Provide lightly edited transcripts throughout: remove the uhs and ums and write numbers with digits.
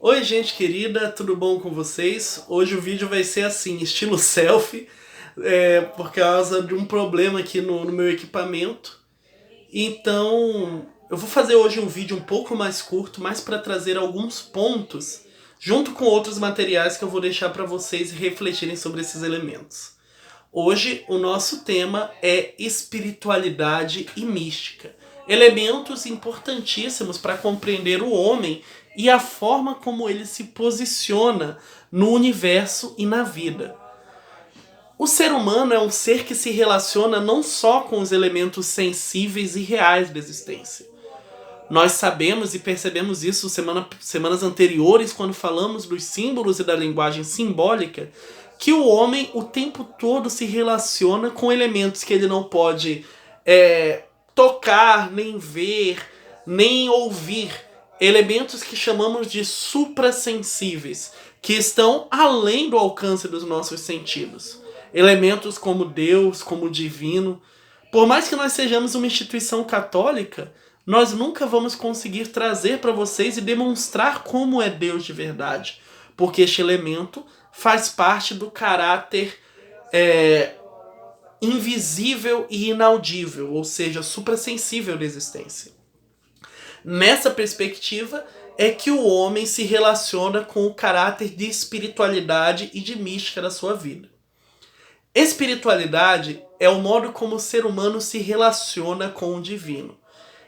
Oi, gente querida, tudo bom com vocês? Hoje o vídeo vai ser assim, estilo selfie, por causa de um problema aqui no meu equipamento. Então, eu vou fazer hoje um vídeo um pouco mais curto, mais para trazer alguns pontos, junto com outros materiais que eu vou deixar para vocês refletirem sobre esses elementos. Hoje o nosso tema é espiritualidade e mística. Elementos importantíssimos para compreender o homem e a forma como ele se posiciona no universo e na vida. O ser humano é um ser que se relaciona não só com os elementos sensíveis e reais da existência. Nós sabemos e percebemos isso semanas anteriores, quando falamos dos símbolos e da linguagem simbólica, que o homem o tempo todo se relaciona com elementos que ele não pode tocar, nem ver, nem ouvir. Elementos que chamamos de suprassensíveis, que estão além do alcance dos nossos sentidos. Elementos como Deus, como o divino. Por mais que nós sejamos uma instituição católica, nós nunca vamos conseguir trazer para vocês e demonstrar como é Deus de verdade. Porque este elemento faz parte do caráter invisível e inaudível, ou seja, suprassensível da existência. Nessa perspectiva é que o homem se relaciona com o caráter de espiritualidade e de mística da sua vida. Espiritualidade é o modo como o ser humano se relaciona com o divino.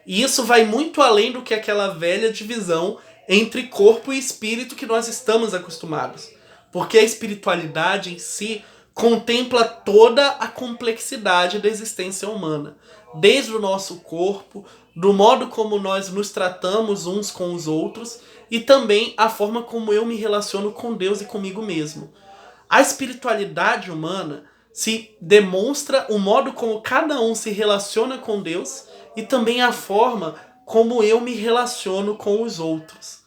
E isso vai muito além do que aquela velha divisão entre corpo e espírito que nós estamos acostumados. Porque a espiritualidade em si contempla toda a complexidade da existência humana. Desde o nosso corpo, do modo como nós nos tratamos uns com os outros e também a forma como eu me relaciono com Deus e comigo mesmo. A espiritualidade humana se demonstra o modo como cada um se relaciona com Deus e também a forma como eu me relaciono com os outros.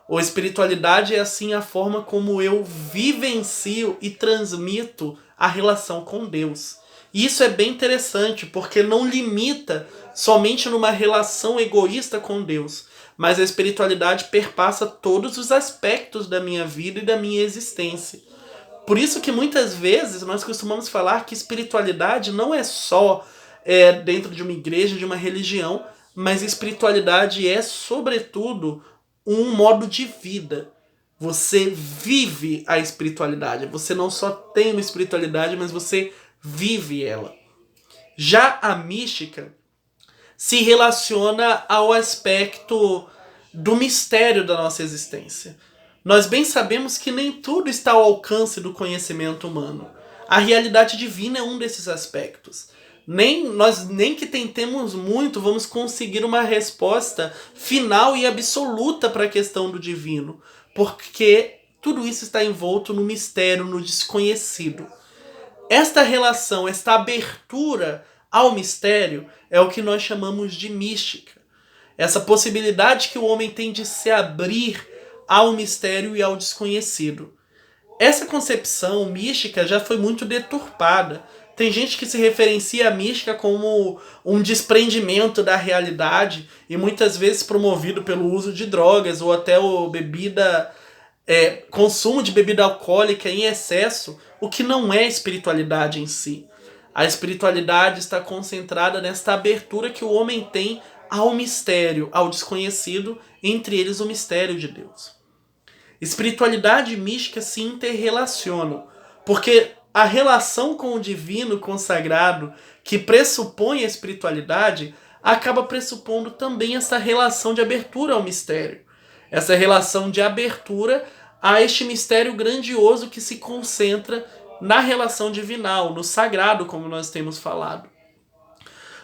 A espiritualidade é assim a forma como eu vivencio e transmito a relação com Deus. E isso é bem interessante, porque não limita somente numa relação egoísta com Deus, mas a espiritualidade perpassa todos os aspectos da minha vida e da minha existência. Por isso que muitas vezes nós costumamos falar que espiritualidade não é só dentro de uma igreja, de uma religião, mas espiritualidade é, sobretudo, um modo de vida. Você vive a espiritualidade. Você não só tem uma espiritualidade, mas você vive ela. Já a mística se relaciona ao aspecto do mistério da nossa existência. Nós bem sabemos que nem tudo está ao alcance do conhecimento humano. A realidade divina é um desses aspectos. Nem que tentemos muito, vamos conseguir uma resposta final e absoluta para a questão do divino. Porque tudo isso está envolto no mistério, no desconhecido. Esta relação, esta abertura ao mistério é o que nós chamamos de mística. Essa possibilidade que o homem tem de se abrir ao mistério e ao desconhecido. Essa concepção mística já foi muito deturpada. Tem gente que se referencia à mística como um desprendimento da realidade e muitas vezes promovido pelo uso de drogas ou até o consumo de bebida alcoólica em excesso, o que não é espiritualidade em si. A espiritualidade está concentrada nesta abertura que o homem tem ao mistério, ao desconhecido, entre eles o mistério de Deus. Espiritualidade e mística se interrelacionam, porque a relação com o divino consagrado, que pressupõe a espiritualidade, acaba pressupondo também essa relação de abertura ao mistério. Essa relação de abertura a este mistério grandioso que se concentra na relação divinal, no sagrado, como nós temos falado.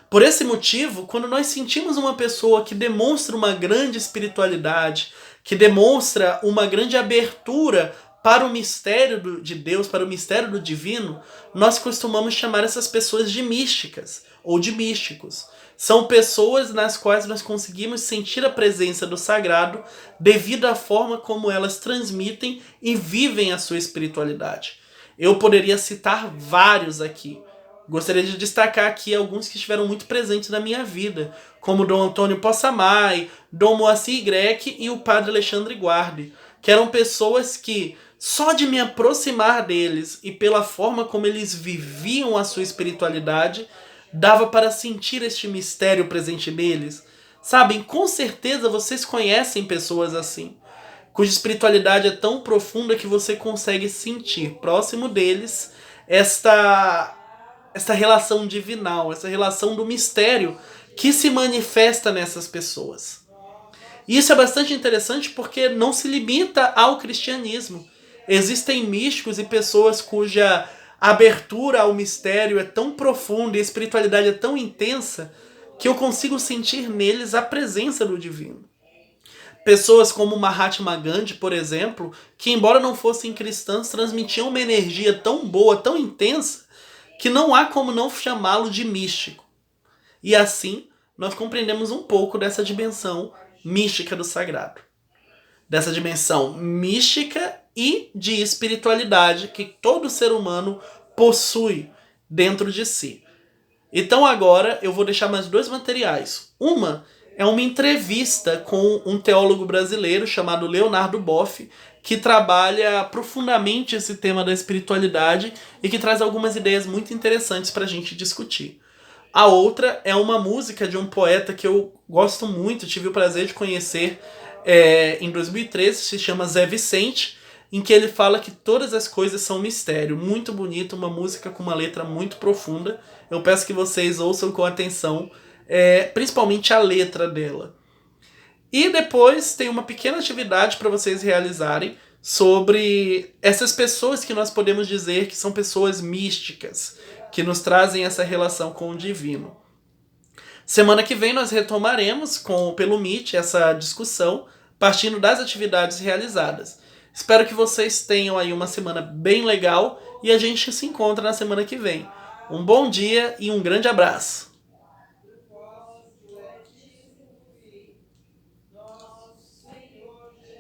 Por esse motivo, quando nós sentimos uma pessoa que demonstra uma grande espiritualidade, que demonstra uma grande abertura para o mistério de Deus, para o mistério do divino, nós costumamos chamar essas pessoas de místicas ou de místicos. São pessoas nas quais nós conseguimos sentir a presença do sagrado devido à forma como elas transmitem e vivem a sua espiritualidade. Eu poderia citar vários aqui. Gostaria de destacar aqui alguns que estiveram muito presentes na minha vida, como Dom Antônio Possamay, Dom Moacir Grec e o Padre Alexandre Guardi. que eram pessoas que, só de me aproximar deles e pela forma como eles viviam a sua espiritualidade, dava para sentir este mistério presente neles. Sabem, com certeza vocês conhecem pessoas assim, cuja espiritualidade é tão profunda que você consegue sentir próximo deles esta relação divinal, essa relação do mistério que se manifesta nessas pessoas. E isso é bastante interessante porque não se limita ao cristianismo. Existem místicos e pessoas cuja abertura ao mistério é tão profunda e a espiritualidade é tão intensa que eu consigo sentir neles a presença do divino. Pessoas como Mahatma Gandhi, por exemplo, que embora não fossem cristãs, transmitiam uma energia tão boa, tão intensa, que não há como não chamá-lo de místico. E assim, nós compreendemos um pouco dessa dimensão mística do sagrado. Dessa dimensão mística e de espiritualidade que todo ser humano possui dentro de si. Então agora eu vou deixar mais 2 materiais. Uma é uma entrevista com um teólogo brasileiro chamado Leonardo Boff, que trabalha profundamente esse tema da espiritualidade e que traz algumas ideias muito interessantes para a gente discutir. A outra é uma música de um poeta que eu gosto muito, tive o prazer de conhecer em 2013, se chama Zé Vicente, em que ele fala que todas as coisas são mistério. Muito bonito, uma música com uma letra muito profunda. Eu peço que vocês ouçam com atenção, principalmente a letra dela. E depois tem uma pequena atividade para vocês realizarem sobre essas pessoas que nós podemos dizer que são pessoas místicas, que nos trazem essa relação com o divino. Semana que vem nós retomaremos pelo Meet essa discussão, partindo das atividades realizadas. Espero que vocês tenham aí uma semana bem legal e a gente se encontra na semana que vem. Um bom dia e um grande abraço!